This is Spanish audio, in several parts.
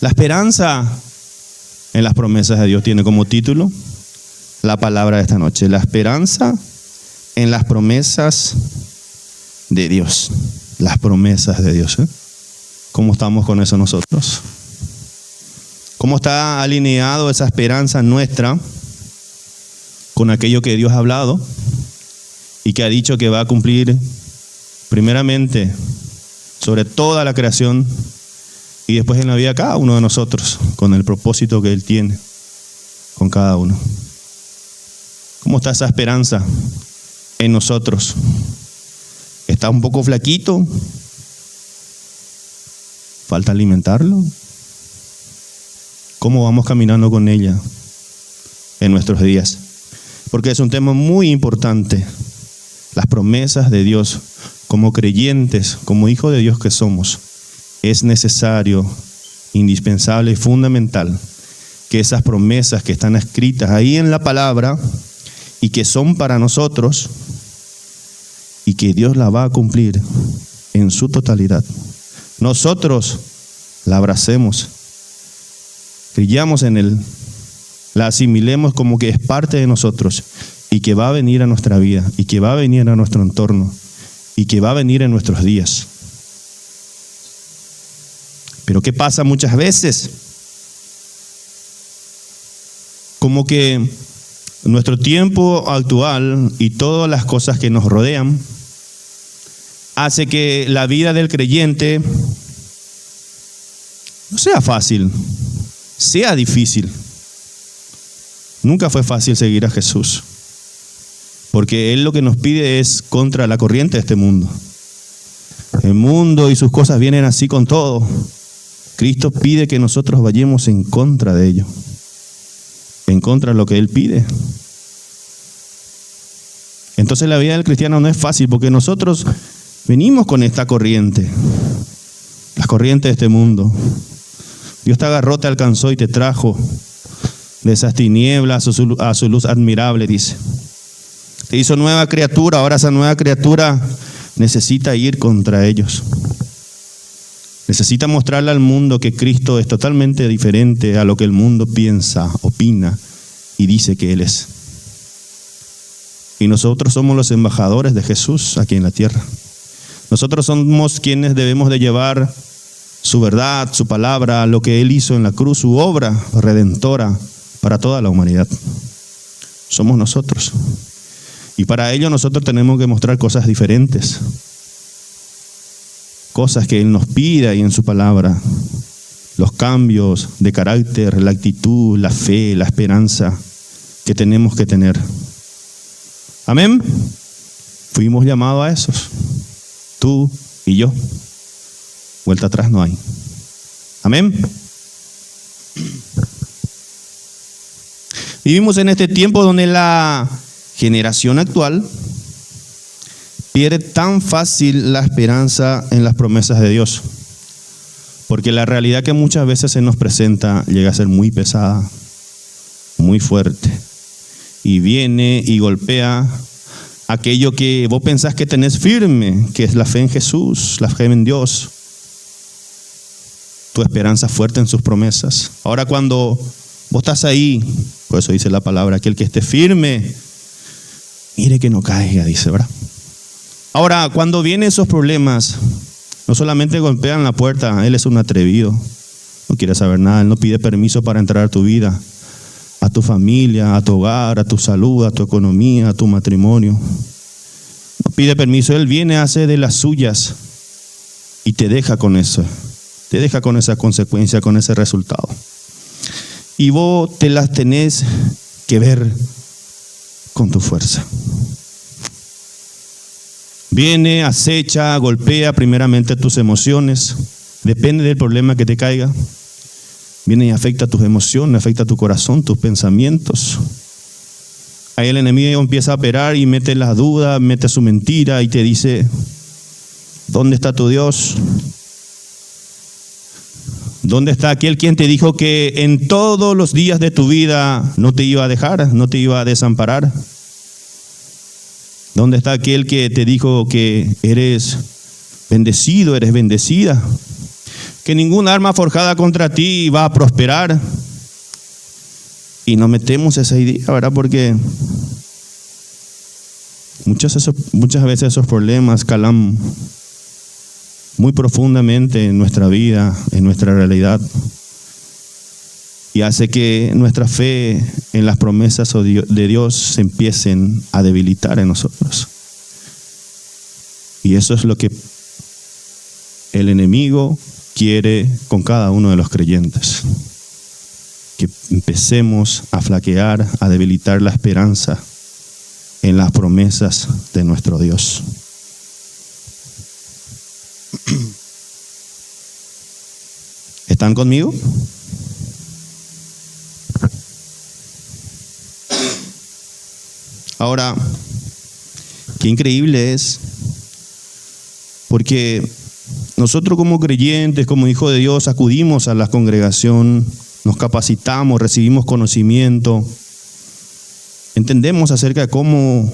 La esperanza en las promesas de Dios tiene como título la palabra de esta noche. La esperanza en las promesas de Dios. Las promesas de Dios. ¿Cómo estamos con eso nosotros? ¿Cómo está alineado esa esperanza nuestra con aquello que Dios ha hablado y que ha dicho que va a cumplir primeramente sobre toda la creación y después en la vida de cada uno de nosotros, con el propósito que Él tiene con cada uno? ¿Cómo está esa esperanza en nosotros? ¿Está un poco flaquito? ¿Falta alimentarlo? ¿Cómo vamos caminando con ella en nuestros días? Porque es un tema muy importante. Las promesas de Dios, como creyentes, como hijos de Dios que somos, es necesario, indispensable y fundamental que esas promesas que están escritas ahí en la palabra y que son para nosotros y que Dios la va a cumplir en su totalidad, nosotros la abracemos, creyamos en Él, la asimilemos como que es parte de nosotros y que va a venir a nuestra vida y que va a venir a nuestro entorno y que va a venir en nuestros días. Pero ¿qué pasa muchas veces? Como que nuestro tiempo actual y todas las cosas que nos rodean hace que la vida del creyente no sea fácil, sea difícil. Nunca fue fácil seguir a Jesús, porque Él lo que nos pide es contra la corriente de este mundo. El mundo y sus cosas vienen así con todo. Cristo pide que nosotros vayamos en contra de ello, en contra de lo que Él pide. Entonces la vida del cristiano no es fácil, porque nosotros venimos con esta corriente, la corriente de este mundo. Dios te agarró, te alcanzó y te trajo de esas tinieblas a su luz admirable, dice. Te hizo nueva criatura, ahora esa nueva criatura necesita ir contra ellos. Necesita mostrarle al mundo que Cristo es totalmente diferente a lo que el mundo piensa, opina y dice que Él es. Y nosotros somos los embajadores de Jesús aquí en la tierra. Nosotros somos quienes debemos de llevar su verdad, su palabra, lo que Él hizo en la cruz, su obra redentora para toda la humanidad. Somos nosotros. Y para ello nosotros tenemos que mostrar cosas diferentes. Cosas que Él nos pida y en su palabra. Los cambios de carácter, la actitud, la fe, la esperanza que tenemos que tener. Amén. Fuimos llamados a esos. Tú y yo. Vuelta atrás no hay. Amén. Vivimos en este tiempo donde la generación actual pierde tan fácil la esperanza en las promesas de Dios, porque la realidad que muchas veces se nos presenta llega a ser muy pesada, muy fuerte, y viene y golpea aquello que vos pensás que tenés firme, que es la fe en Jesús, la fe en Dios, tu esperanza fuerte en sus promesas. Ahora cuando vos estás ahí, por eso dice la palabra, aquel que esté firme, mire que no caiga, dice, ¿verdad? Ahora, cuando vienen esos problemas, no solamente golpean la puerta, Él es un atrevido, no quiere saber nada, Él no pide permiso para entrar a tu vida, a tu familia, a tu hogar, a tu salud, a tu economía, a tu matrimonio. No pide permiso, Él viene, hace de las suyas y te deja con eso, te deja con esa consecuencia, con ese resultado. Y vos te las tenés que ver con tu fuerza. Viene, acecha, golpea primeramente tus emociones, depende del problema que te caiga. Viene y afecta tus emociones, afecta tu corazón, tus pensamientos. Ahí el enemigo empieza a operar y mete las dudas, mete su mentira y te dice, ¿dónde está tu Dios? ¿Dónde está aquel quien te dijo que en todos los días de tu vida no te iba a dejar, no te iba a desamparar? ¿Dónde está aquel que te dijo que eres bendecido, eres bendecida? que ninguna arma forjada contra ti va a prosperar. Y nos metemos esa idea, ¿verdad? Porque muchas veces esos problemas calan muy profundamente en nuestra vida, en nuestra realidad, y hace que nuestra fe en las promesas de Dios se empiecen a debilitar en nosotros. Y eso es lo que el enemigo quiere con cada uno de los creyentes. Que empecemos a flaquear, a debilitar la esperanza en las promesas de nuestro Dios. ¿Están conmigo? Ahora, qué increíble es, porque nosotros como creyentes, como hijos de Dios, acudimos a la congregación, nos capacitamos, recibimos conocimiento, entendemos acerca de cómo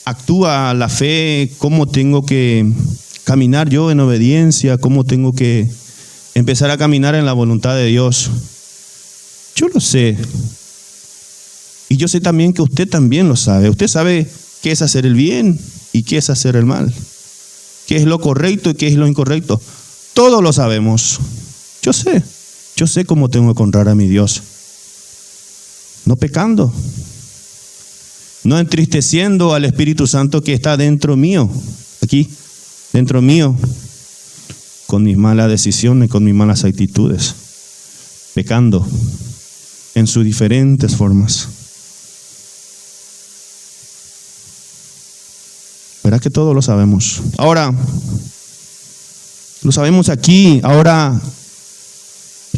actúa la fe, cómo tengo que caminar yo en obediencia, cómo tengo que empezar a caminar en la voluntad de Dios. Yo lo sé. Y yo sé también que usted también lo sabe. Usted sabe qué es hacer el bien y qué es hacer el mal. Qué es lo correcto y qué es lo incorrecto. Todos lo sabemos. Yo sé cómo tengo que honrar a mi Dios. No pecando. No entristeciendo al Espíritu Santo que está dentro mío. Aquí, dentro mío. Con mis malas decisiones, con mis malas actitudes. Pecando. En sus diferentes formas. ¿Verdad que todos lo sabemos? Ahora, lo sabemos aquí. Ahora,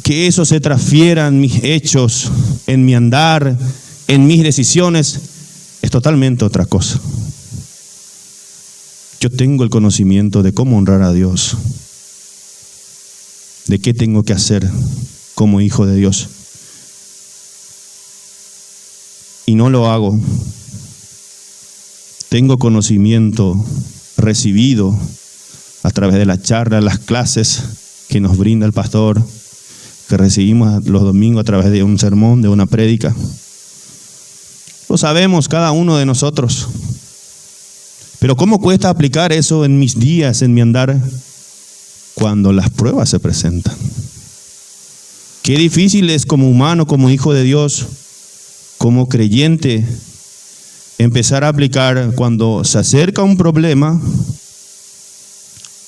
que eso se transfiera en mis hechos, en mi andar, en mis decisiones, es totalmente otra cosa. Yo tengo el conocimiento de cómo honrar a Dios, de qué tengo que hacer como hijo de Dios. Y no lo hago. Tengo conocimiento recibido a través de la charla, las clases que nos brinda el pastor, que recibimos los domingos a través de un sermón, de una prédica. Lo sabemos cada uno de nosotros. Pero ¿cómo cuesta aplicar eso en mis días, en mi andar, cuando las pruebas se presentan? Qué difícil es como humano, como hijo de Dios, como creyente, empezar a aplicar cuando se acerca un problema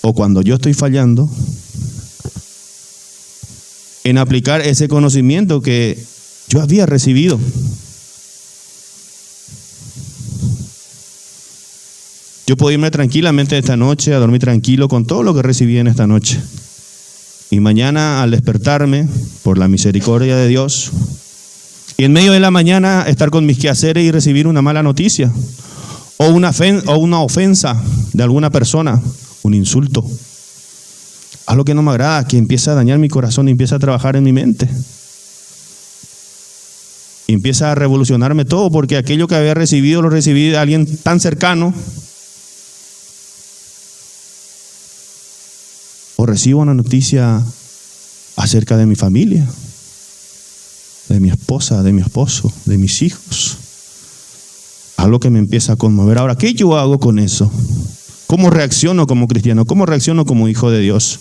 o cuando yo estoy fallando, en aplicar ese conocimiento que yo había recibido. Yo puedo irme tranquilamente esta noche a dormir tranquilo con todo lo que recibí en esta noche. Y mañana al despertarme, por la misericordia de Dios, y en medio de la mañana estar con mis quehaceres y recibir una mala noticia, o una ofensa de alguna persona, un insulto. Algo que no me agrada, que empieza a dañar mi corazón y empieza a trabajar en mi mente. Y empieza a revolucionarme todo, porque aquello que había recibido, lo recibí de alguien tan cercano. O recibo una noticia acerca de mi familia, de mi esposa, de mi esposo, de mis hijos. Algo que me empieza a conmover. Ahora, ¿qué yo hago con eso? ¿Cómo reacciono como cristiano? ¿Cómo reacciono como hijo de Dios?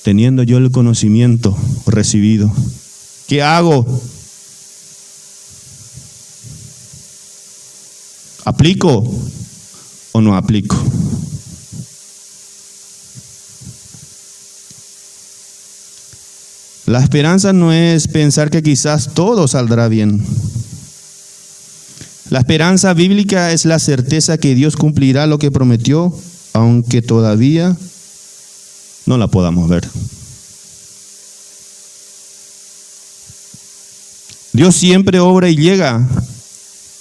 Teniendo yo el conocimiento recibido. ¿Qué hago? ¿Aplico o no aplico? La esperanza no es pensar que quizás todo saldrá bien. La esperanza bíblica es la certeza que Dios cumplirá lo que prometió, aunque todavía no la podamos ver. Dios siempre obra y llega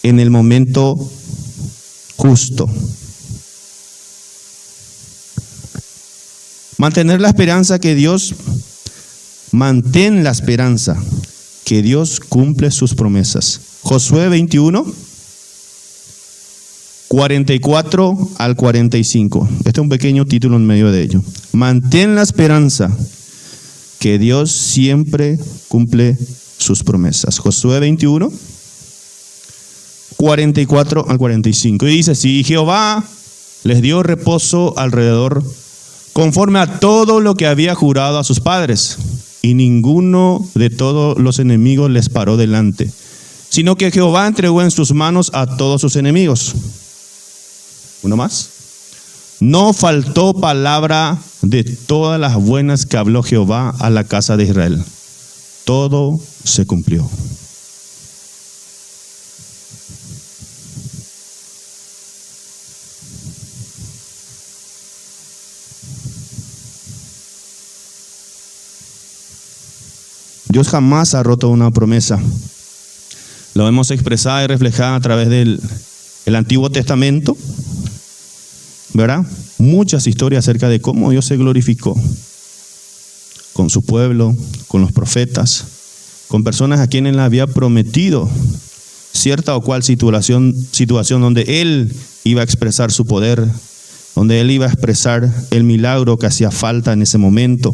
en el momento justo. Mantén la esperanza que Dios cumple sus promesas. Josué 21, 44 al 45. Este es un pequeño título en medio de ello. Mantén la esperanza que Dios siempre cumple sus promesas. Josué 21, 44 al 45. Y dice, si Jehová les dio reposo alrededor, conforme a todo lo que había jurado a sus padres, y ninguno de todos los enemigos les paró delante, sino que Jehová entregó en sus manos a todos sus enemigos. Uno más. No faltó palabra de todas las buenas que habló Jehová a la casa de Israel. Todo se cumplió. Dios jamás ha roto una promesa. Lo vemos expresada y reflejada a través del Antiguo Testamento, ¿verdad? Muchas historias acerca de cómo Dios se glorificó con su pueblo, con los profetas, con personas a quienes le había prometido cierta o cual situación donde Él iba a expresar su poder, donde Él iba a expresar el milagro que hacía falta en ese momento.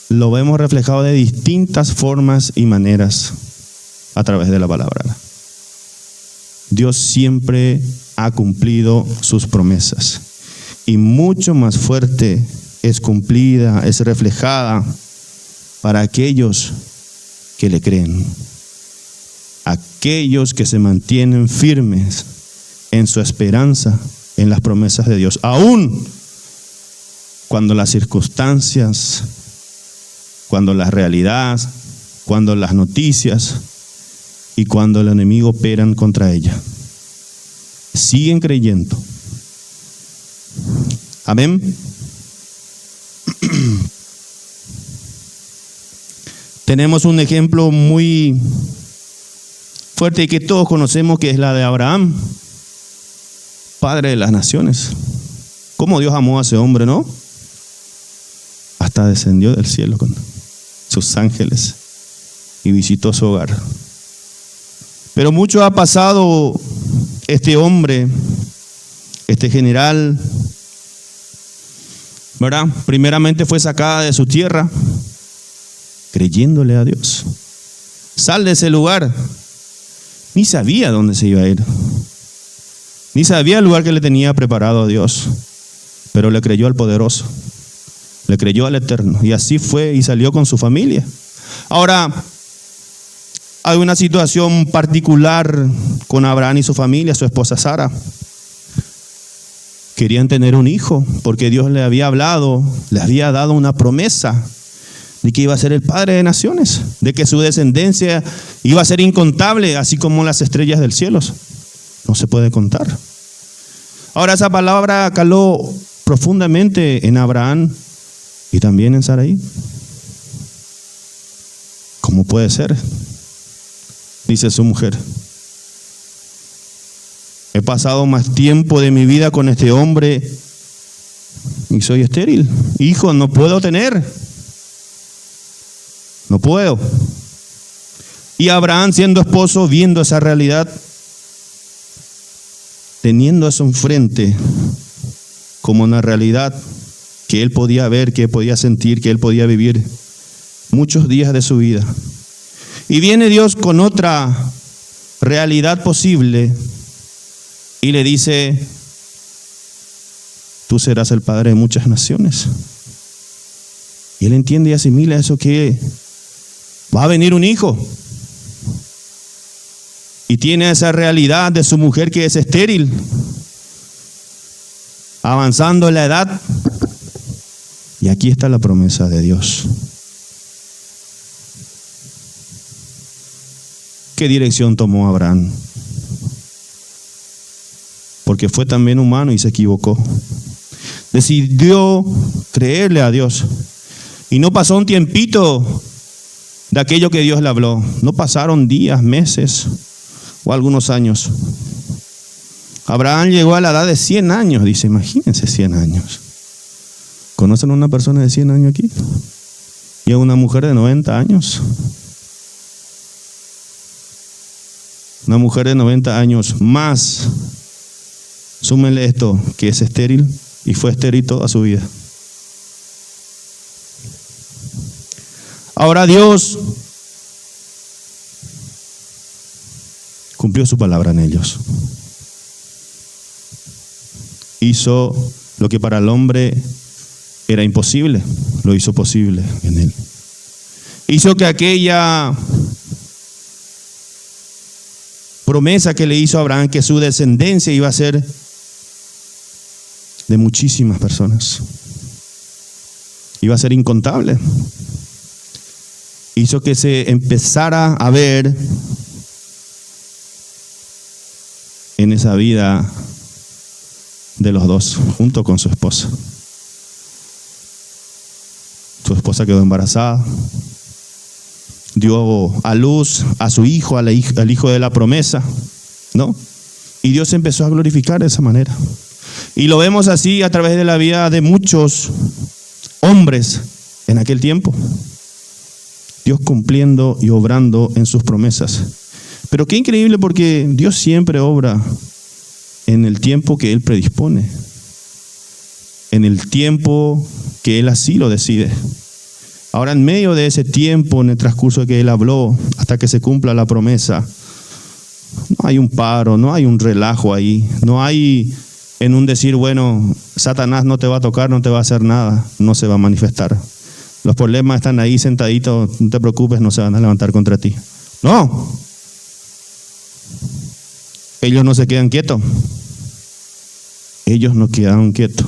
Lo vemos reflejado de distintas formas y maneras a través de la palabra. Dios siempre ha cumplido sus promesas, y mucho más fuerte es cumplida, es reflejada para aquellos que le creen, aquellos que se mantienen firmes en su esperanza en las promesas de Dios, aun cuando las circunstancias, cuando la realidad, cuando las noticias y cuando el enemigo operan contra ella. Siguen creyendo. Amén. Tenemos un ejemplo muy fuerte y que todos conocemos, que es la de Abraham, padre de las naciones. Cómo Dios amó a ese hombre, ¿no? Hasta descendió del cielo con sus ángeles y visitó su hogar. Pero mucho ha pasado este hombre, este general, ¿verdad? Primeramente fue sacada de su tierra, creyéndole a Dios. Sal de ese lugar. Ni sabía dónde se iba a ir, ni sabía el lugar que le tenía preparado a Dios, pero le creyó al poderoso, le creyó al eterno, y así fue y salió con su familia. Ahora, hay una situación particular con Abraham y su familia, su esposa Sara. Querían tener un hijo porque Dios le había hablado, le había dado una promesa de que iba a ser el padre de naciones, de que su descendencia iba a ser incontable, así como las estrellas del cielo. No se puede contar. Ahora, esa palabra caló profundamente en Abraham y también en Sarai. ¿Cómo puede ser? Dice su mujer. He pasado más tiempo de mi vida con este hombre y soy estéril. Hijo, no puedo tener. No puedo. Y Abraham, siendo esposo, viendo esa realidad, teniendo eso enfrente como una realidad que él podía ver, que él podía sentir, que él podía vivir muchos días de su vida. Y viene Dios con otra realidad posible y le dice: tú serás el padre de muchas naciones. Y él entiende y asimila eso, que va a venir un hijo. Y tiene esa realidad de su mujer que es estéril, avanzando en la edad. Y aquí está la promesa de Dios. ¿Qué dirección tomó Abraham? Porque fue también humano y se equivocó. Decidió creerle a Dios. Y no pasó un tiempito de aquello que Dios le habló. No pasaron días, meses o algunos años. Abraham llegó a la edad de 100 años. Dice, imagínense 100 años. ¿Conocen a una persona de 100 años aquí? Y a una mujer de 90 años. Una mujer de 90 años más Súmenle esto, que es estéril y fue estéril toda su vida. Ahora Dios cumplió su palabra en ellos. Hizo lo que para el hombre era imposible, lo hizo posible en él. Hizo que aquella promesa que le hizo a Abraham, que su descendencia iba a ser de muchísimas personas, iba a ser incontable. Hizo que se empezara a ver en esa vida de los dos, junto con su esposa. Su esposa quedó embarazada, dio a luz a su hijo, al hijo de la promesa, ¿no? Y Dios empezó a glorificar de esa manera. Y lo vemos así a través de la vida de muchos hombres en aquel tiempo. Dios cumpliendo y obrando en sus promesas. Pero qué increíble, porque Dios siempre obra en el tiempo que Él predispone, en el tiempo que Él así lo decide. Ahora, en medio de ese tiempo, en el transcurso que Él habló, hasta que se cumpla la promesa, no hay un paro, no hay un relajo ahí, no hay en un decir, bueno, Satanás no te va a tocar, no te va a hacer nada, no se va a manifestar. Los problemas están ahí sentaditos, no te preocupes, no se van a levantar contra ti. No. Ellos no se quedan quietos. Ellos no quedaron quietos.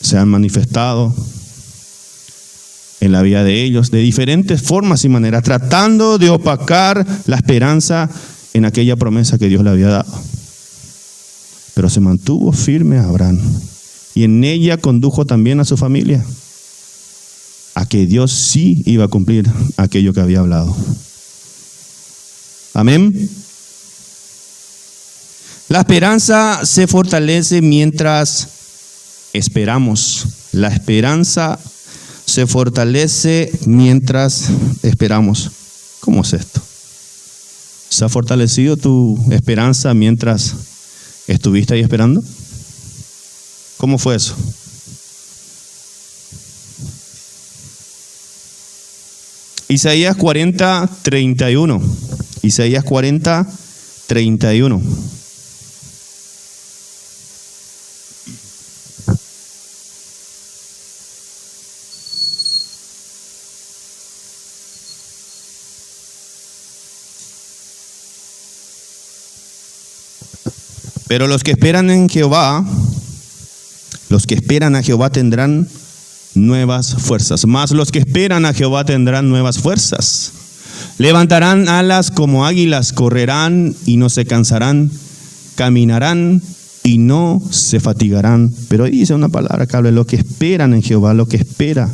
Se han manifestado en la vida de ellos de diferentes formas y maneras, tratando de opacar la esperanza en aquella promesa que Dios le había dado. Pero se mantuvo firme a Abraham, y en ella condujo también a su familia a que Dios sí iba a cumplir aquello que había hablado. Amén. La esperanza se fortalece mientras esperamos. La esperanza se fortalece mientras esperamos. ¿Cómo es esto? ¿Se ha fortalecido tu esperanza mientras estuviste ahí esperando? ¿Cómo fue eso? Isaías 40, 31. Isaías 40, 31. Pero los que esperan en Jehová, los que esperan a Jehová tendrán nuevas fuerzas. Más los que esperan a Jehová tendrán nuevas fuerzas. Levantarán alas como águilas, correrán y no se cansarán, caminarán y no se fatigarán. Pero ahí dice una palabra que habla de lo que esperan en Jehová, lo que espera.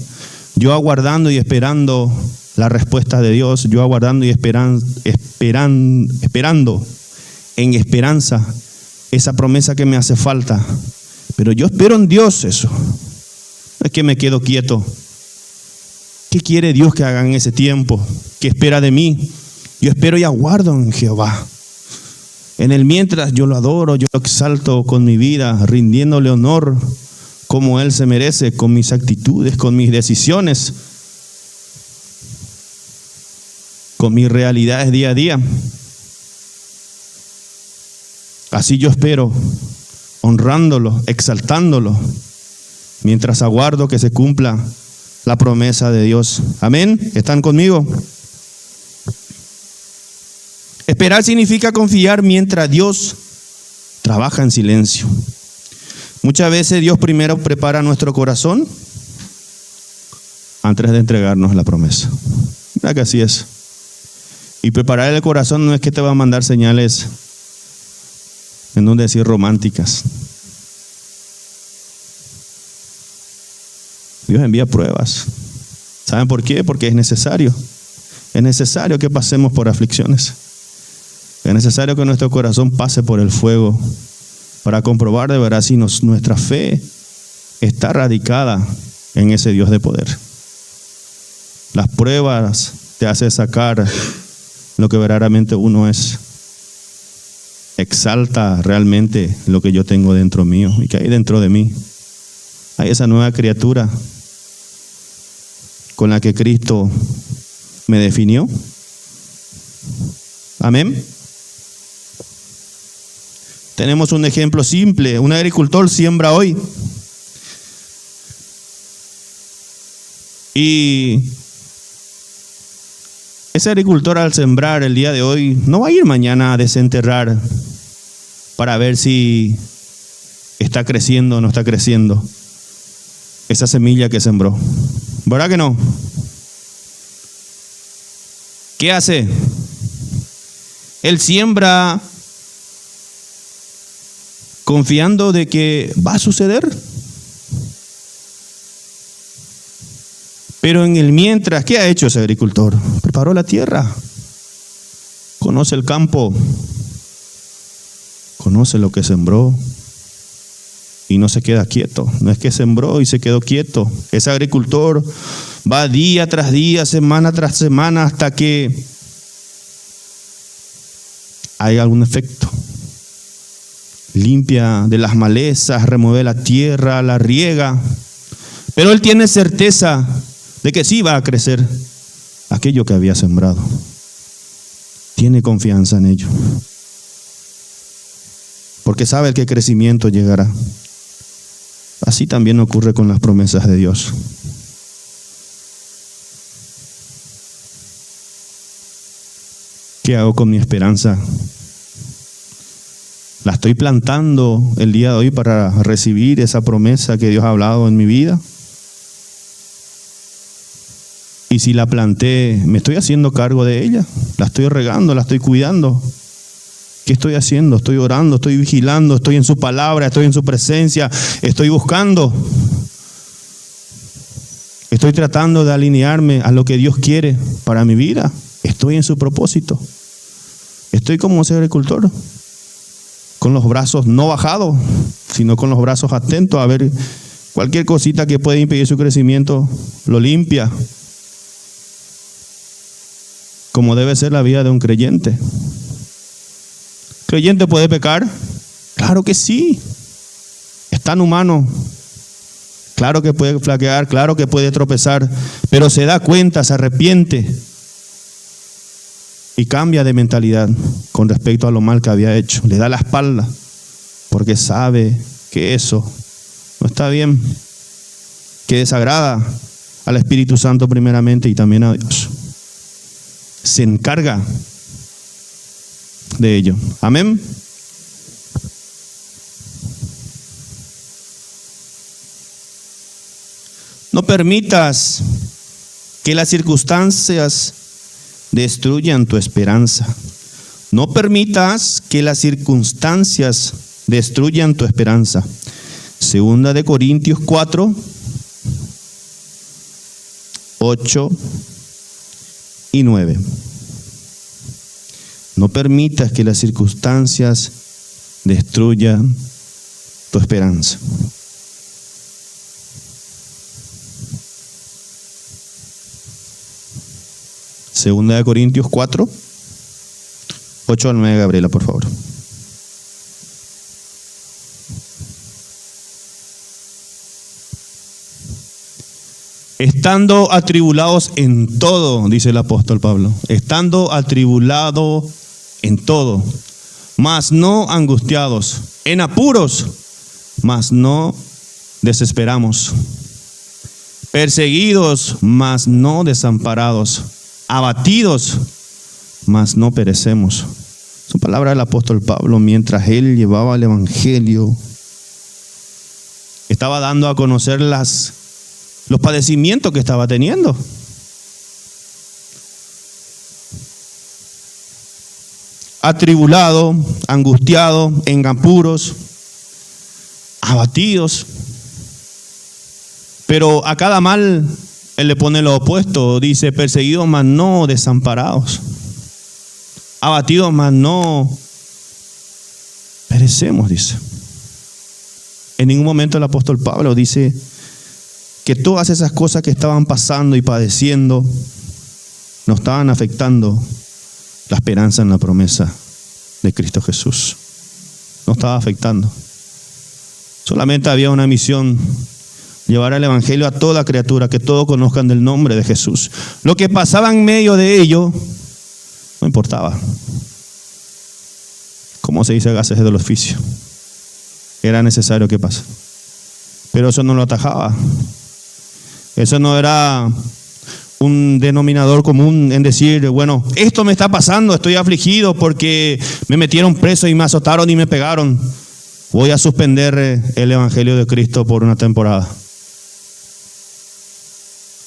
Yo aguardando y esperando la respuesta de Dios, yo aguardando y esperando en esperanza esa promesa que me hace falta. Pero yo espero en Dios eso. No es que me quedo quieto. ¿Qué quiere Dios que haga en ese tiempo? ¿Qué espera de mí? Yo espero y aguardo en Jehová. En el mientras yo lo adoro, yo lo exalto con mi vida, rindiéndole honor como Él se merece, con mis actitudes, con mis decisiones, con mis realidades día a día. Así yo espero, honrándolo, exaltándolo, mientras aguardo que se cumpla la promesa de Dios. Amén. ¿Están conmigo? Esperar significa confiar mientras Dios trabaja en silencio. Muchas veces Dios primero prepara nuestro corazón antes de entregarnos la promesa. Mira que así es. Y preparar el corazón no es que te va a mandar señales, en un decir, románticas. Dios envía pruebas. ¿Saben por qué? Porque es necesario. Es necesario que pasemos por aflicciones. Es necesario que nuestro corazón pase por el fuego para comprobar de verdad si nuestra fe está radicada en ese Dios de poder. Las pruebas te hacen sacar lo que verdaderamente uno es. exalta realmente lo que yo tengo dentro mío y que hay dentro de mí. Hay esa nueva criatura con la que Cristo me definió. Amén. Tenemos un ejemplo simple. Un agricultor siembra hoy. Y ese agricultor al sembrar el día de hoy no va a ir mañana a desenterrar para ver si está creciendo o no está creciendo esa semilla que sembró. ¿Verdad que no? ¿Qué hace? Él siembra confiando de que va a suceder. Pero en el mientras, ¿qué ha hecho ese agricultor? Preparó la tierra, conoce el campo, conoce lo que sembró y no se queda quieto. No es que sembró y se quedó quieto. Ese agricultor va día tras día, semana tras semana, hasta que hay algún efecto. Limpia de las malezas, remueve la tierra, la riega, pero él tiene certeza de que sí va a crecer aquello que había sembrado. Tiene confianza en ello, porque sabe que el crecimiento llegará. Así también ocurre con las promesas de Dios. ¿Qué hago con mi esperanza? ¿La estoy plantando el día de hoy para recibir esa promesa que Dios ha hablado en mi vida? Y si la planté, ¿me estoy haciendo cargo de ella? ¿La estoy regando? ¿La estoy cuidando? ¿Qué estoy haciendo? Estoy orando, estoy vigilando, estoy en su palabra, estoy en su presencia, estoy buscando. Estoy tratando de alinearme a lo que Dios quiere para mi vida. Estoy en su propósito. Estoy como ese agricultor, con los brazos no bajados, sino con los brazos atentos a ver cualquier cosita que pueda impedir su crecimiento, lo limpia. Como debe ser la vida de un creyente. ¿Creyente puede pecar? Claro que sí. Es tan humano. Claro que puede flaquear, claro que puede tropezar, pero se da cuenta, se arrepiente y cambia de mentalidad con respecto a lo mal que había hecho. Le da la espalda porque sabe que eso no está bien, que desagrada al Espíritu Santo primeramente y también a Dios. Se encarga de ello. Amén. No permitas que las circunstancias destruyan tu esperanza. No permitas que las circunstancias destruyan tu esperanza. Segunda de Corintios 4, 8 y 9. No permitas que las circunstancias destruyan tu esperanza. Segunda de Corintios 4, 8 al 9, Gabriela, por favor. Estando atribulados en todo, dice el apóstol Pablo, estando atribulado en todo, mas no angustiados, en apuros, mas no desesperamos, perseguidos, mas no desamparados, abatidos, mas no perecemos. Son palabras del apóstol Pablo mientras él llevaba el evangelio. Estaba dando a conocer los padecimientos que estaba teniendo. Atribulado, angustiado, en apuros, abatidos. Pero a cada mal él le pone lo opuesto. Dice, perseguidos mas no desamparados, abatidos mas no perecemos, dice. En ningún momento el apóstol Pablo dice que todas esas cosas que estaban pasando y padeciendo no estaban afectando la esperanza en la promesa de Cristo Jesús. no estaba afectando. Solamente había una misión: llevar el evangelio a toda criatura, que todos conozcan del nombre de Jesús. Lo que pasaba en medio de ello no importaba. Como se dice, gases del oficio. Era necesario que pase. Pero eso no lo atajaba. Eso no era un denominador común en decir, bueno, esto me está pasando, estoy afligido porque me metieron preso y me azotaron y me pegaron. Voy a suspender el evangelio de Cristo por una temporada.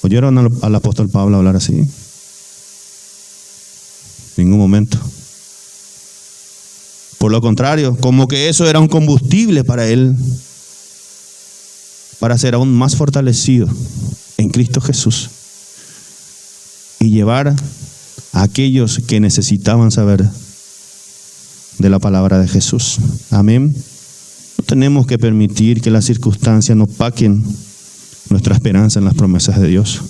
¿Oyeron al apóstol Pablo hablar así? En ningún momento. Por lo contrario, como que eso era un combustible para él, para ser aún más fortalecido en Cristo Jesús y llevar a aquellos que necesitaban saber de la palabra de Jesús. Amén. No tenemos que permitir que las circunstancias nos opaquen nuestra esperanza en las promesas de Dios.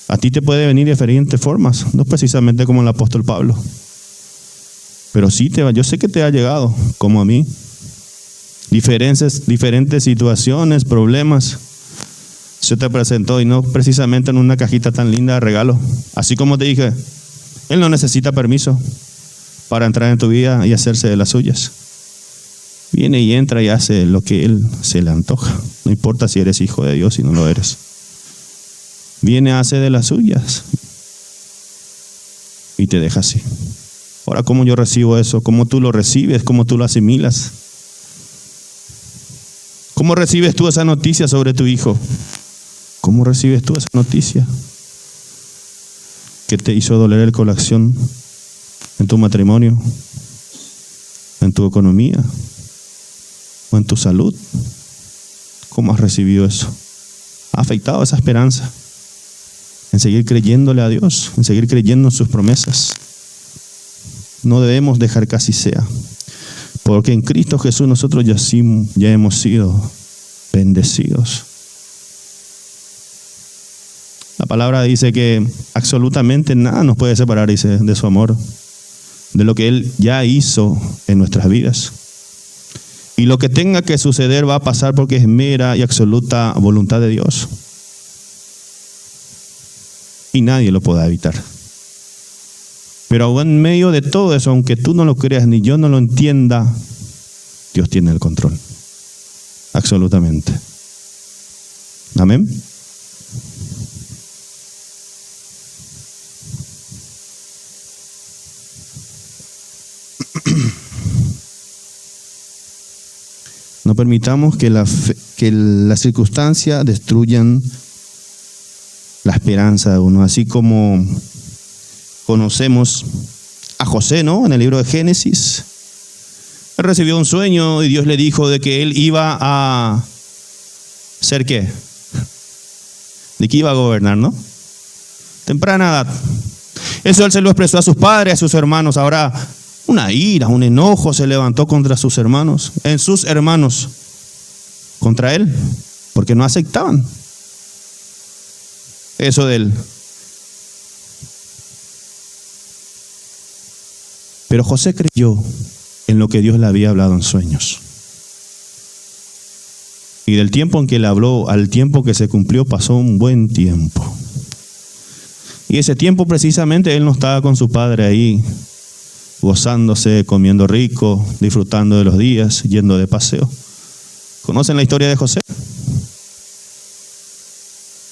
A ti te puede venir de diferentes formas, no precisamente como el apóstol Pablo, pero sí yo sé que te ha llegado, como a mí, diferentes situaciones, problemas, se te presentó, y no precisamente en una cajita tan linda de regalo. Así como te dije, Él no necesita permiso para entrar en tu vida y hacerse de las suyas. Viene y entra y hace lo que Él se le antoja. No importa si eres hijo de Dios, si no lo eres. Viene, hace de las suyas y te deja así. Ahora, ¿cómo yo recibo eso? ¿Cómo tú lo recibes? ¿Cómo tú lo asimilas? ¿Cómo recibes tú esa noticia sobre tu hijo? ¿Cómo recibes tú esa noticia que te hizo doler el corazón en tu matrimonio, en tu economía o en tu salud? ¿Cómo has recibido eso? ¿Ha afectado esa esperanza en seguir creyéndole a Dios, en seguir creyendo en sus promesas? No debemos dejar que así sea, porque en Cristo Jesús nosotros ya hemos sido bendecidos. La palabra dice que absolutamente nada nos puede separar, dice, de su amor, de lo que Él ya hizo en nuestras vidas. Y lo que tenga que suceder va a pasar porque es mera y absoluta voluntad de Dios. Y nadie lo podrá evitar. Pero aún en medio de todo eso, aunque tú no lo creas ni yo no lo entienda, Dios tiene el control. Absolutamente. Amén. No permitamos que las circunstancias destruyan la esperanza de uno. Así como conocemos a José, ¿no? En el libro de Génesis. Él recibió un sueño y Dios le dijo de que él iba a ser ¿qué? De que iba a gobernar, ¿no? Temprana edad. Eso él se lo expresó a sus padres, a sus hermanos. Ahora, una ira, un enojo se levantó contra sus hermanos, contra él, porque no aceptaban eso de él. Pero José creyó en lo que Dios le había hablado en sueños. Y del tiempo en que le habló al tiempo que se cumplió pasó un buen tiempo. Y ese tiempo precisamente él no estaba con su padre ahí, gozándose, comiendo rico, disfrutando de los días, yendo de paseo. ¿Conocen la historia de José?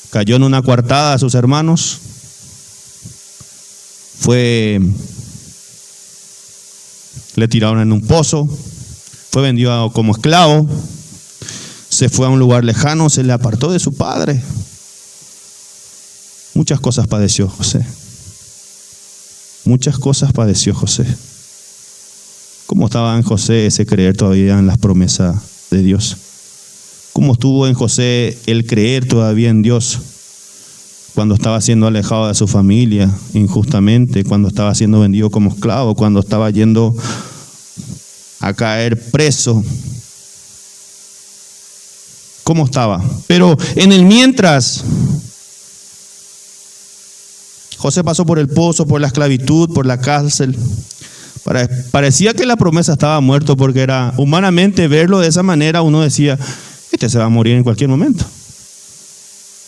Cayó en una coartada a sus hermanos. Le tiraron en un pozo. Fue vendido como esclavo. Se fue a un lugar lejano, se le apartó de su padre. Muchas cosas padeció José. Muchas cosas padeció José. ¿Cómo estaba en José ese creer todavía en las promesas de Dios? ¿Cómo estuvo en José el creer todavía en Dios cuando estaba siendo alejado de su familia injustamente, cuando estaba siendo vendido como esclavo, cuando estaba yendo a caer preso? ¿Cómo estaba? Pero en el mientras, José pasó por el pozo, por la esclavitud, por la cárcel, Parecía que la promesa estaba muerta porque era humanamente verlo de esa manera. Uno decía, este se va a morir en cualquier momento.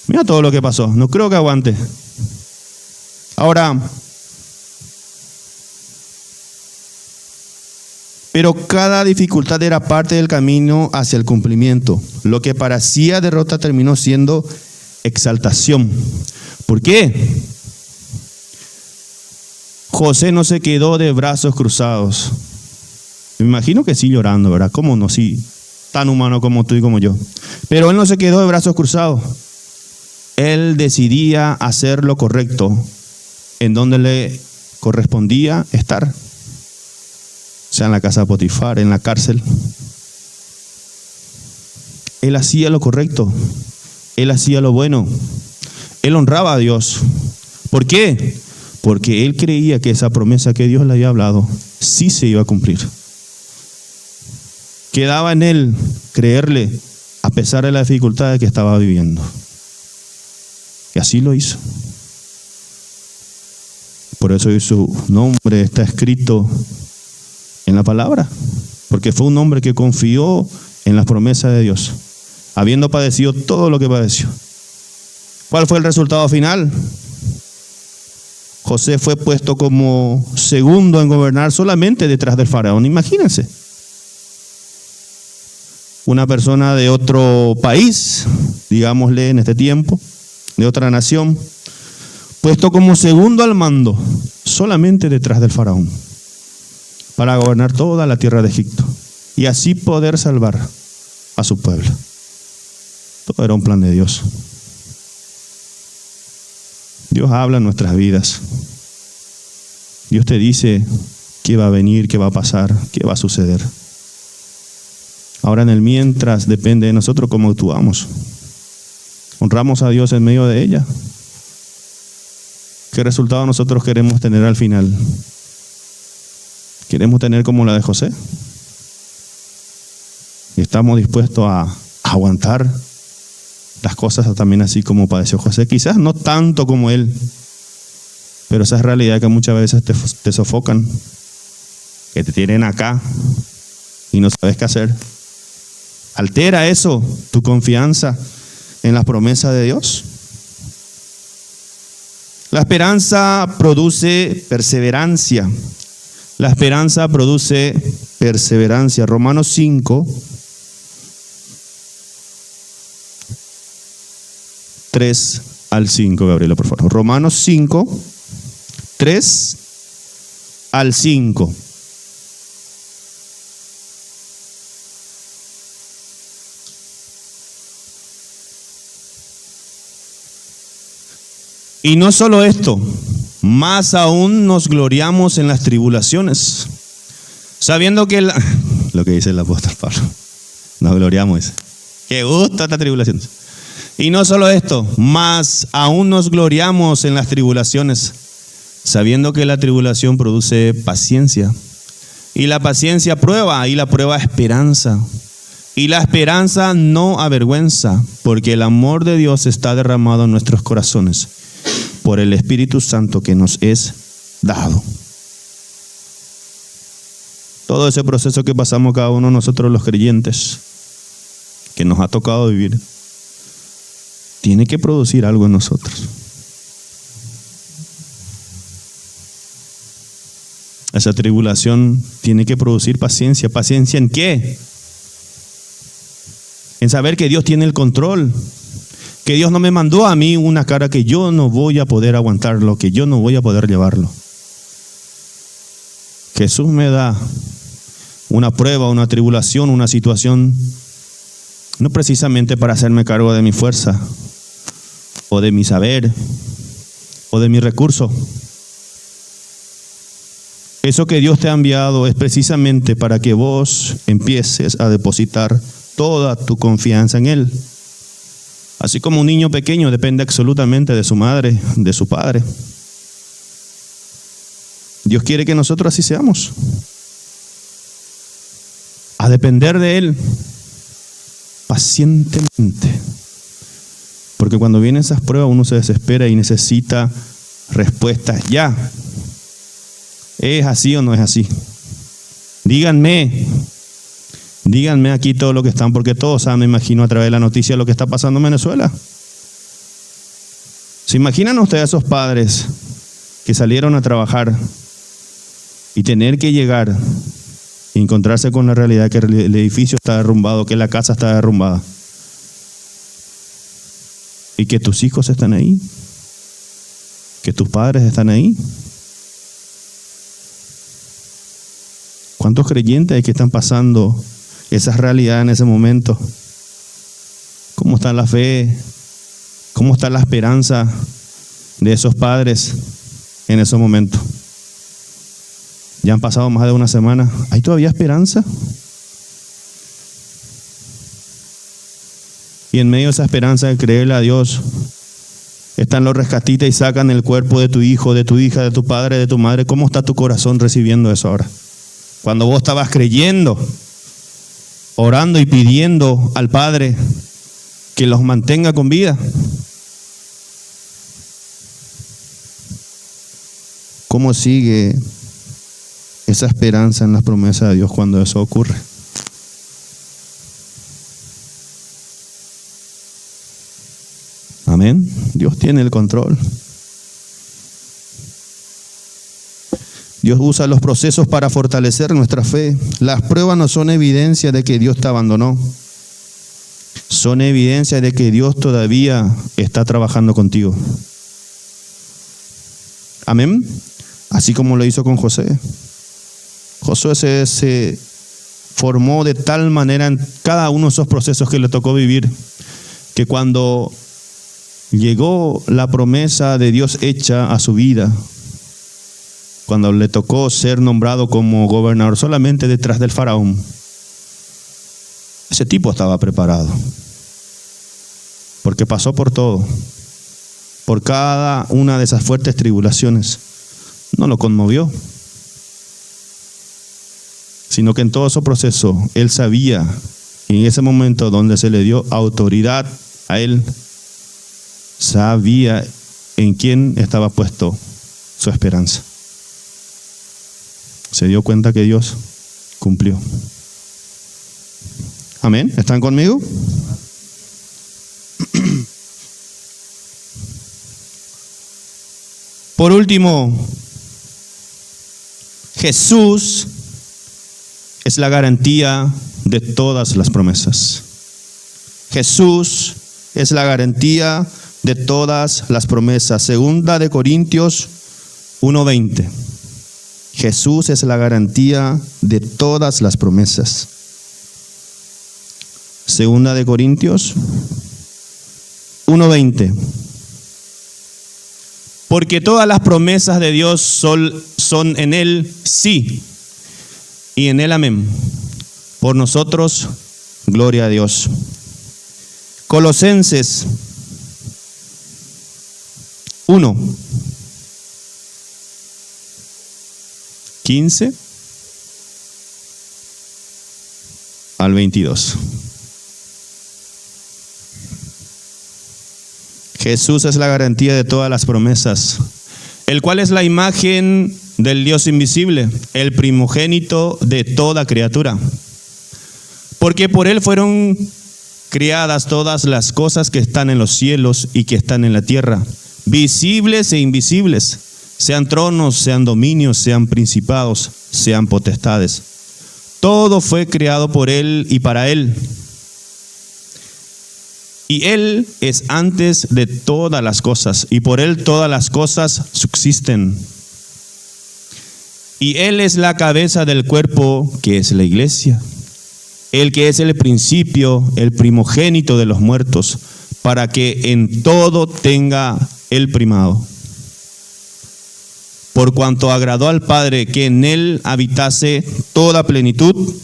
Mira todo lo que pasó, no creo que aguante. Ahora, pero cada dificultad era parte del camino hacia el cumplimiento. Lo que parecía derrota terminó siendo exaltación. ¿Por qué? José no se quedó de brazos cruzados. Me imagino que sí llorando, ¿verdad? ¿Cómo no? Sí, tan humano como tú y como yo. Pero él no se quedó de brazos cruzados. Él decidía hacer lo correcto en donde le correspondía estar. Sea en la casa de Potifar, en la cárcel. Él hacía lo correcto. Él hacía lo bueno. Él honraba a Dios. ¿Por qué? Porque él creía que esa promesa que Dios le había hablado sí se iba a cumplir. Quedaba en él creerle a pesar de las dificultades que estaba viviendo. Y así lo hizo. Por eso hoy su nombre está escrito en la palabra. Porque fue un hombre que confió en las promesas de Dios, habiendo padecido todo lo que padeció. ¿Cuál fue el resultado final? José fue puesto como segundo en gobernar solamente detrás del faraón. Imagínense. Una persona de otro país, digámosle en este tiempo, de otra nación, puesto como segundo al mando, solamente detrás del faraón, para gobernar toda la tierra de Egipto y así poder salvar a su pueblo. Todo era un plan de Dios. Dios habla en nuestras vidas. Dios te dice qué va a venir, qué va a pasar, qué va a suceder. Ahora en el mientras depende de nosotros cómo actuamos. Honramos a Dios en medio de ella. ¿Qué resultado nosotros queremos tener al final? ¿Queremos tener como la de José? ¿Y estamos dispuestos a aguantar las cosas también así como padeció José? Quizás no tanto como él, pero esa es realidad que muchas veces te sofocan, que te tienen acá y no sabes qué hacer. ¿Altera eso tu confianza en las promesas de Dios? La esperanza produce perseverancia. La esperanza produce perseverancia. Romanos 5, 3 al 5, Gabriela, por favor. Romanos 5, 3 al 5. Y no solo esto, más aún nos gloriamos en las tribulaciones, sabiendo que lo que dice el apóstol Pablo, nos gloriamos. Qué gusto esta tribulación. Y no solo esto, más aún nos gloriamos en las tribulaciones, sabiendo que la tribulación produce paciencia, y la paciencia prueba, y la prueba esperanza, y la esperanza no avergüenza, porque el amor de Dios está derramado en nuestros corazones por el Espíritu Santo que nos es dado. Todo ese proceso que pasamos cada uno de nosotros los creyentes, que nos ha tocado vivir, tiene que producir algo en nosotros. Esa tribulación tiene que producir paciencia. ¿Paciencia en qué? En saber que Dios tiene el control, que Dios no me mandó a mí una carga que yo no voy a poder aguantarlo, que yo no voy a poder llevarlo. Jesús me da una prueba, una tribulación, una situación, no precisamente para hacerme cargo de mi fuerza, o de mi saber, o de mi recurso. Eso que Dios te ha enviado es precisamente para que vos empieces a depositar toda tu confianza en Él. Así como un niño pequeño depende absolutamente de su madre, de su padre. Dios quiere que nosotros así seamos. A depender de Él pacientemente. Porque cuando vienen esas pruebas uno se desespera y necesita respuestas ya. ¿Es así o no es así? Díganme aquí todo lo que están, porque todos saben, me imagino, a través de la noticia lo que está pasando en Venezuela. ¿Se imaginan ustedes a esos padres que salieron a trabajar y tener que llegar y encontrarse con la realidad que el edificio está derrumbado, que la casa está derrumbada y que tus hijos están ahí, que tus padres están ahí? ¿Cuántos creyentes hay que están pasando esas realidades en ese momento? ¿Cómo está la fe? ¿Cómo está la esperanza de esos padres en esos momentos? Ya han pasado más de una semana. ¿Hay todavía esperanza? Y en medio de esa esperanza de creerle a Dios, están los rescatistas y sacan el cuerpo de tu hijo, de tu hija, de tu padre, de tu madre. ¿Cómo está tu corazón recibiendo eso ahora? Cuando vos estabas creyendo, orando y pidiendo al Padre que los mantenga con vida. ¿Cómo sigue esa esperanza en las promesas de Dios cuando eso ocurre? Amén. Dios tiene el control. Dios usa los procesos para fortalecer nuestra fe. Las pruebas no son evidencia de que Dios te abandonó. Son evidencia de que Dios todavía está trabajando contigo. Amén. Así como lo hizo con José. Josué se formó de tal manera en cada uno de esos procesos que le tocó vivir, que cuando llegó la promesa de Dios hecha a su vida, cuando le tocó ser nombrado como gobernador solamente detrás del faraón, ese tipo estaba preparado, porque pasó por todo, por cada una de esas fuertes tribulaciones. No lo conmovió, sino que en todo ese proceso él sabía, y en ese momento donde se le dio autoridad a él, sabía en quién estaba puesto su esperanza. Se dio cuenta que Dios cumplió. Amén. ¿Están conmigo? Por último, Jesús es la garantía de todas las promesas. Jesús es la garantía de todas las promesas. Segunda de Corintios 1:20. Jesús es la garantía de todas las promesas. Segunda de Corintios 1:20. Porque todas las promesas de Dios son en Él sí, y en Él amén. Por nosotros, gloria a Dios. Colosenses 1, 15 al 22. Jesús es la garantía de todas las promesas, el cual es la imagen del Dios invisible, el primogénito de toda criatura. Porque por Él fueron criadas todas las cosas que están en los cielos y que están en la tierra, visibles e invisibles, sean tronos, sean dominios, sean principados, sean potestades. Todo fue creado por Él y para Él. Y Él es antes de todas las cosas, y por Él todas las cosas subsisten. Y Él es la cabeza del cuerpo, que es la iglesia. El que es el principio, el primogénito de los muertos, para que en todo tenga el primado. Por cuanto agradó al Padre que en Él habitase toda plenitud,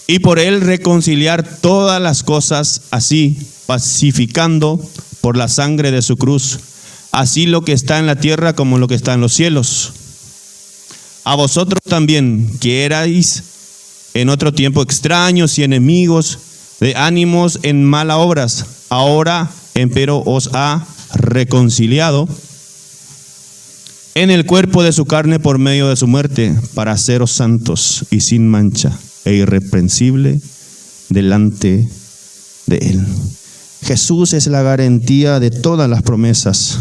y por Él reconciliar todas las cosas, así pacificando por la sangre de su cruz, así lo que está en la tierra como lo que está en los cielos. A vosotros también, que erais en otro tiempo extraños y enemigos de ánimos en malas obras, ahora empero os ha reconciliado en el cuerpo de su carne por medio de su muerte, para haceros santos y sin mancha e irreprensible delante de Él. Jesús es la garantía de todas las promesas.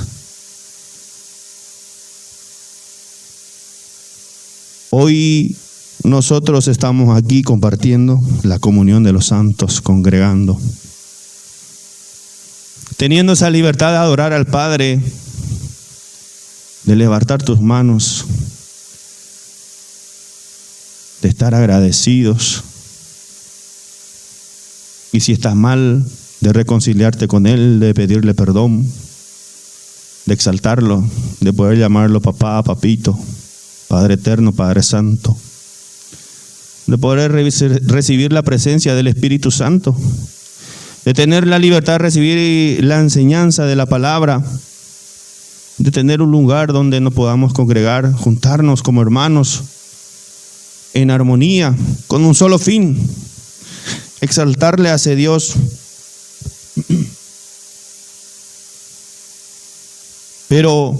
Hoy nosotros estamos aquí compartiendo la comunión de los santos, congregando, teniendo esa libertad de adorar al Padre, de levantar tus manos, de estar agradecidos, y si estás mal, de reconciliarte con Él, de pedirle perdón, de exaltarlo, de poder llamarlo papá, papito, Padre eterno, Padre santo, de poder recibir la presencia del Espíritu Santo, de tener la libertad de recibir la enseñanza de la palabra, de tener un lugar donde nos podamos congregar, juntarnos como hermanos en armonía, con un solo fin: exaltarle hacia Dios. Pero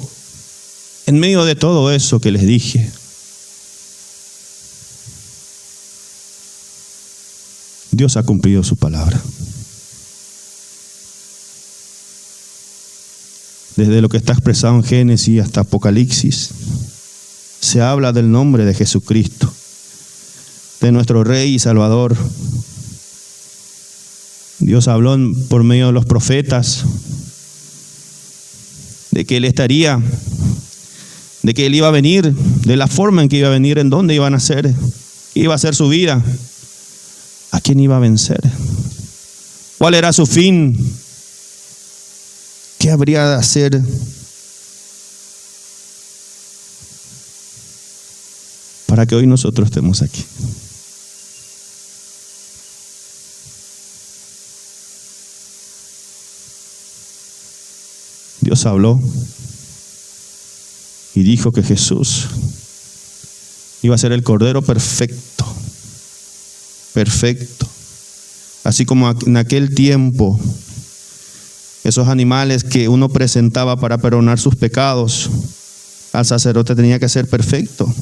en medio de todo eso que les dije, Dios ha cumplido su palabra. Desde lo que está expresado en Génesis hasta Apocalipsis, se habla del nombre de Jesucristo, de nuestro Rey y Salvador. Dios habló por medio de los profetas de que Él estaría, de que Él iba a venir, de la forma en que iba a venir, en dónde iban a ser, qué iba a ser su vida, a quién iba a vencer, cuál era su fin, qué habría de hacer. Para que hoy nosotros estemos aquí. Dios habló y dijo que Jesús iba a ser el Cordero perfecto, perfecto. Así como en aquel tiempo, esos animales que uno presentaba para perdonar sus pecados, al sacerdote tenía que ser perfecto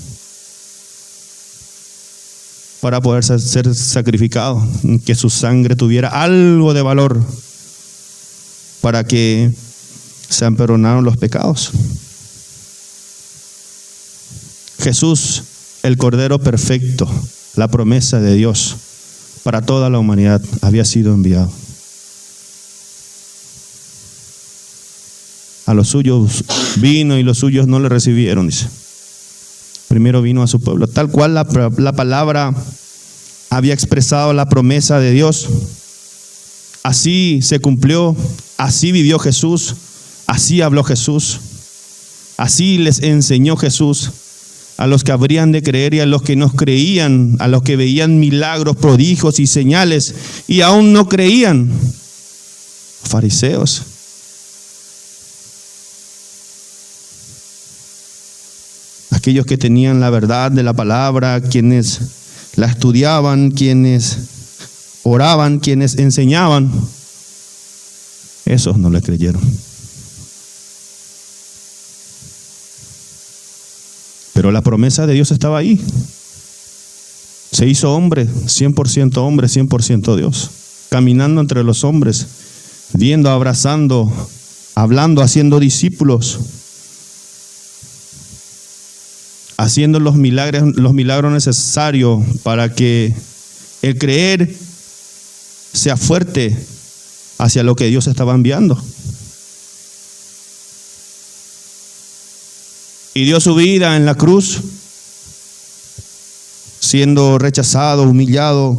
para poder ser sacrificado, que su sangre tuviera algo de valor para que sean perdonados los pecados. Jesús, el Cordero perfecto, la promesa de Dios para toda la humanidad, había sido enviado. A los suyos vino y los suyos no le recibieron, dice. Primero vino a su pueblo. Tal cual la palabra había expresado la promesa de Dios, así se cumplió, así vivió Jesús, así habló Jesús, así les enseñó Jesús a los que habrían de creer y a los que no creían, a los que veían milagros, prodigios y señales y aún no creían. Fariseos. Aquellos que tenían la verdad de la palabra, quienes la estudiaban, quienes oraban, quienes enseñaban, esos no le creyeron. Pero la promesa de Dios estaba ahí. Se hizo hombre, 100% Dios, caminando entre los hombres, viendo, abrazando, hablando, haciendo discípulos, haciendo los milagros necesarios para que el creer sea fuerte hacia lo que Dios estaba enviando. Y dio su vida en la cruz, siendo rechazado, humillado,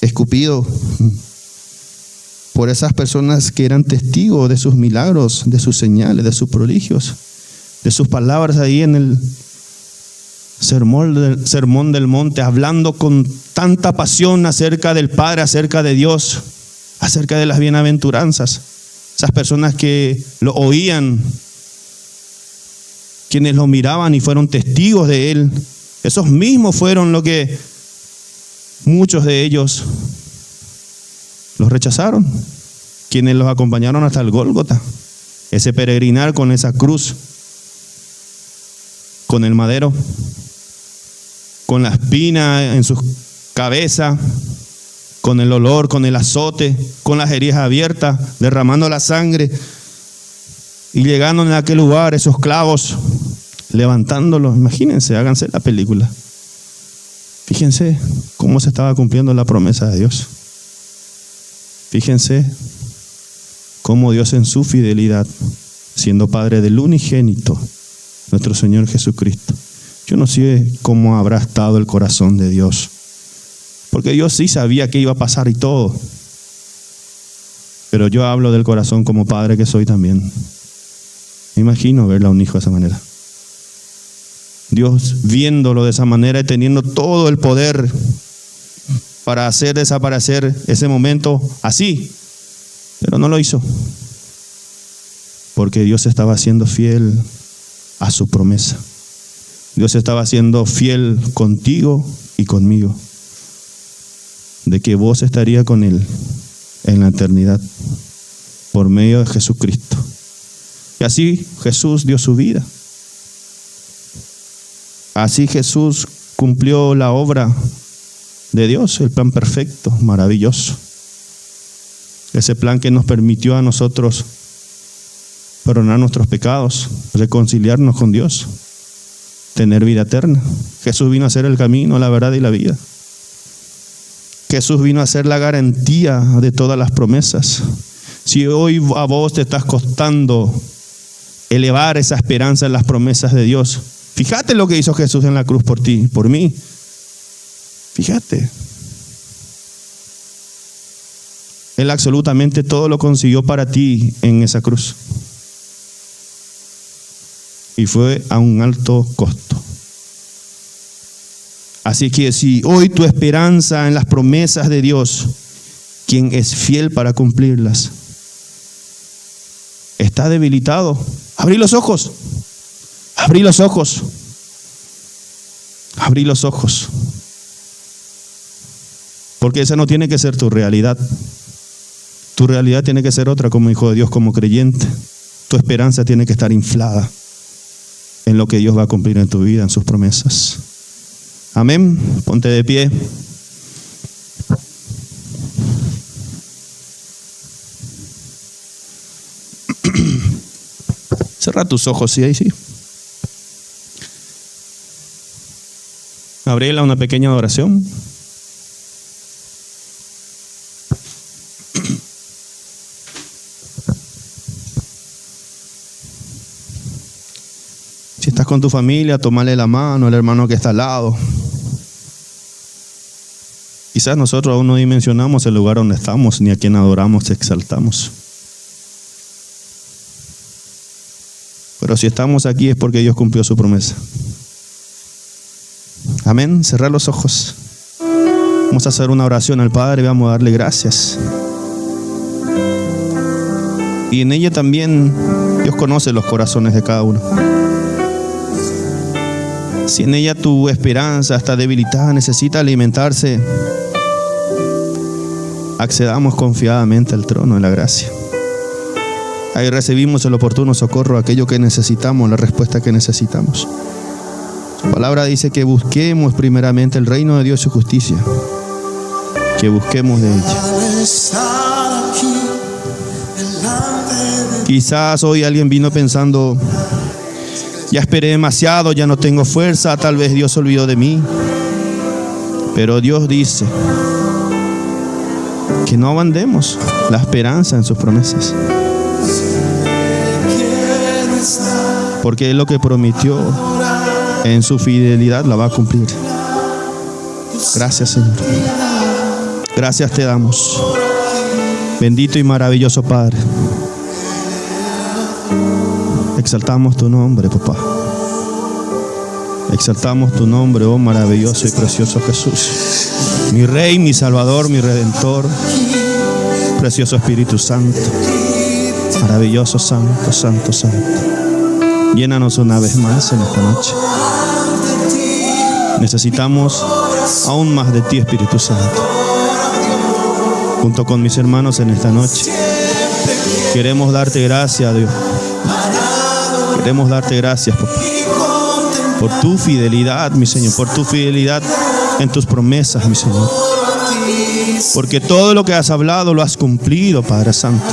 escupido por esas personas que eran testigos de sus milagros, de sus señales, de sus prodigios, de sus palabras ahí en el Sermón del Monte, hablando con tanta pasión acerca del Padre, acerca de Dios, acerca de las bienaventuranzas. Esas personas que lo oían, quienes lo miraban y fueron testigos de Él, esos mismos fueron lo que muchos de ellos los rechazaron, quienes los acompañaron hasta el Gólgota, ese peregrinar con esa cruz, con el madero, con la espina en su cabeza, con el olor, con el azote, con las heridas abiertas, derramando la sangre y llegando en aquel lugar, esos clavos, levantándolos. Imagínense, háganse la película. Fíjense cómo se estaba cumpliendo la promesa de Dios. Fíjense cómo Dios en su fidelidad, siendo Padre del unigénito, nuestro Señor Jesucristo. Yo no sé cómo habrá estado el corazón de Dios, porque Dios sí sabía qué iba a pasar y todo. Pero yo hablo del corazón como padre que soy también. Me imagino verle a un hijo de esa manera. Dios viéndolo de esa manera y teniendo todo el poder para hacer desaparecer ese momento así, pero no lo hizo, porque Dios estaba siendo fiel a su promesa. Dios estaba siendo fiel contigo y conmigo, de que vos estarías con Él en la eternidad por medio de Jesucristo. Y así Jesús dio su vida. Así Jesús cumplió la obra de Dios, el plan perfecto, maravilloso. Ese plan que nos permitió a nosotros perdonar nuestros pecados, reconciliarnos con Dios, tener vida eterna. Jesús vino a ser el camino, la verdad y la vida. Jesús vino a ser la garantía de todas las promesas. Si hoy a vos te estás costando elevar esa esperanza en las promesas de Dios, fíjate lo que hizo Jesús en la cruz por ti, por mí. Fíjate. Él absolutamente todo lo consiguió para ti en esa cruz. Y fue a un alto costo. Así que si hoy tu esperanza en las promesas de Dios, quien es fiel para cumplirlas, está debilitado, abrí los ojos. Abrí los ojos. Abrí los ojos. Porque esa no tiene que ser tu realidad. Tu realidad tiene que ser otra como hijo de Dios, como creyente. Tu esperanza tiene que estar inflada en lo que Dios va a cumplir en tu vida, en sus promesas. Amén. Ponte de pie. Cierra tus ojos, sí, ahí sí. Gabriela, una pequeña oración. Si estás con tu familia, tómale la mano al hermano que está al lado. Quizás nosotros aún no dimensionamos el lugar donde estamos, ni a quien adoramos, exaltamos. Pero si estamos aquí es porque Dios cumplió su promesa. Amén. Cerrar los ojos. Vamos a hacer una oración al Padre y vamos a darle gracias. Y en ella también Dios conoce los corazones de cada uno. Si en ella tu esperanza está debilitada, necesita alimentarse, accedamos confiadamente al trono de la gracia. Ahí recibimos el oportuno socorro, aquello que necesitamos, la respuesta que necesitamos. Su palabra dice que busquemos primeramente el reino de Dios y su justicia, que busquemos de ella. Quizás hoy alguien vino pensando: ya esperé demasiado, ya no tengo fuerza, tal vez Dios se olvidó de mí. Pero Dios dice que no abandonemos la esperanza en sus promesas, porque Él lo que prometió en su fidelidad la va a cumplir. Gracias, Señor. Gracias te damos. Bendito y maravilloso Padre. Exaltamos tu nombre, papá. Exaltamos tu nombre, oh maravilloso y precioso Jesús. Mi Rey, mi Salvador, mi Redentor. Precioso Espíritu Santo. Maravilloso, santo, santo, santo. Llénanos una vez más en esta noche. Necesitamos aún más de ti, Espíritu Santo. Junto con mis hermanos en esta noche, queremos darte gracias, Dios. Queremos darte gracias, papá. por tu fidelidad, mi Señor, por tu fidelidad en tus promesas, mi Señor. Porque todo lo que has hablado lo has cumplido, Padre Santo.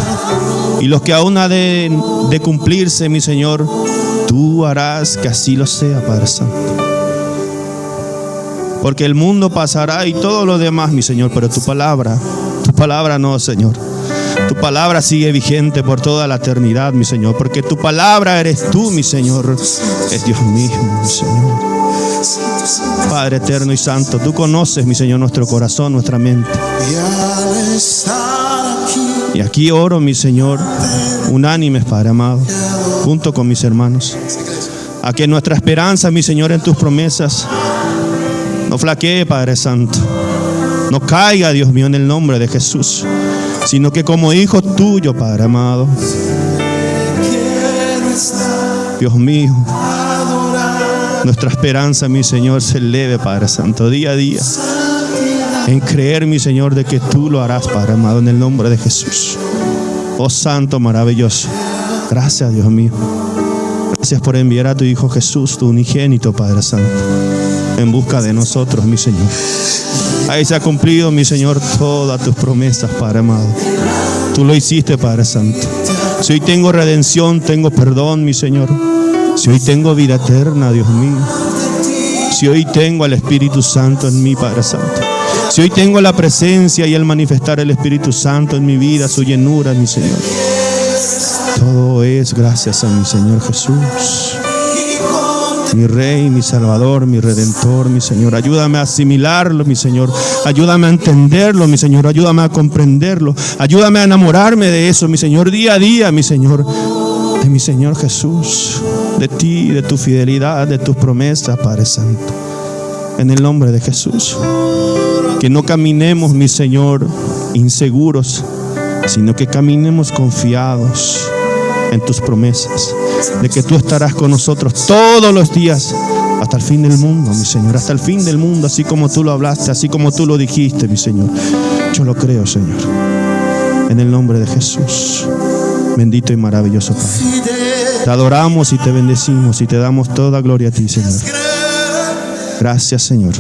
Y los que aún ha de cumplirse, mi Señor, tú harás que así lo sea, Padre Santo. Porque el mundo pasará y todo lo demás, mi Señor, pero tu palabra no, Señor. Tu palabra sigue vigente por toda la eternidad, mi Señor. Porque tu palabra eres tú, mi Señor. Es Dios mismo, mi Señor. Padre eterno y santo, tú conoces, mi Señor, nuestro corazón, nuestra mente. Y aquí oro, mi Señor, unánimes, Padre amado, junto con mis hermanos, a que nuestra esperanza, mi Señor, en tus promesas no flaquee, Padre Santo, no caiga, Dios mío, en el nombre de Jesús, sino que como hijo tuyo, Padre amado, Dios mío, nuestra esperanza, mi Señor, se eleve, Padre Santo, día a día, en creer, mi Señor, de que tú lo harás, Padre amado, en el nombre de Jesús. Oh Santo, maravilloso, gracias, Dios mío. Gracias por enviar a tu Hijo Jesús, tu unigénito, Padre Santo, en busca de nosotros, mi Señor. Ahí se ha cumplido, mi Señor, todas tus promesas, Padre amado. Tú lo hiciste, Padre Santo. Si hoy tengo redención, tengo perdón, mi Señor. Si hoy tengo vida eterna, Dios mío. Si hoy tengo al Espíritu Santo en mí, Padre Santo. Si hoy tengo la presencia y el manifestar el Espíritu Santo en mi vida, su llenura, mi Señor. Todo es gracias a mi Señor Jesús. Mi Rey, mi Salvador, mi Redentor, mi Señor. Ayúdame a asimilarlo, mi Señor. Ayúdame a entenderlo, mi Señor. Ayúdame a comprenderlo. Ayúdame a enamorarme de eso, mi Señor, día a día, mi Señor. De mi Señor Jesús. De ti, de tu fidelidad, de tus promesas, Padre Santo. En el nombre de Jesús. Que no caminemos, mi Señor, inseguros, sino que caminemos confiados en tus promesas, de que tú estarás con nosotros todos los días hasta el fin del mundo, mi Señor, hasta el fin del mundo, así como tú lo hablaste, así como tú lo dijiste, mi Señor. Yo lo creo, Señor, en el nombre de Jesús, bendito y maravilloso Padre. Te adoramos y te bendecimos y te damos toda gloria a ti, Señor. Gracias, Señor.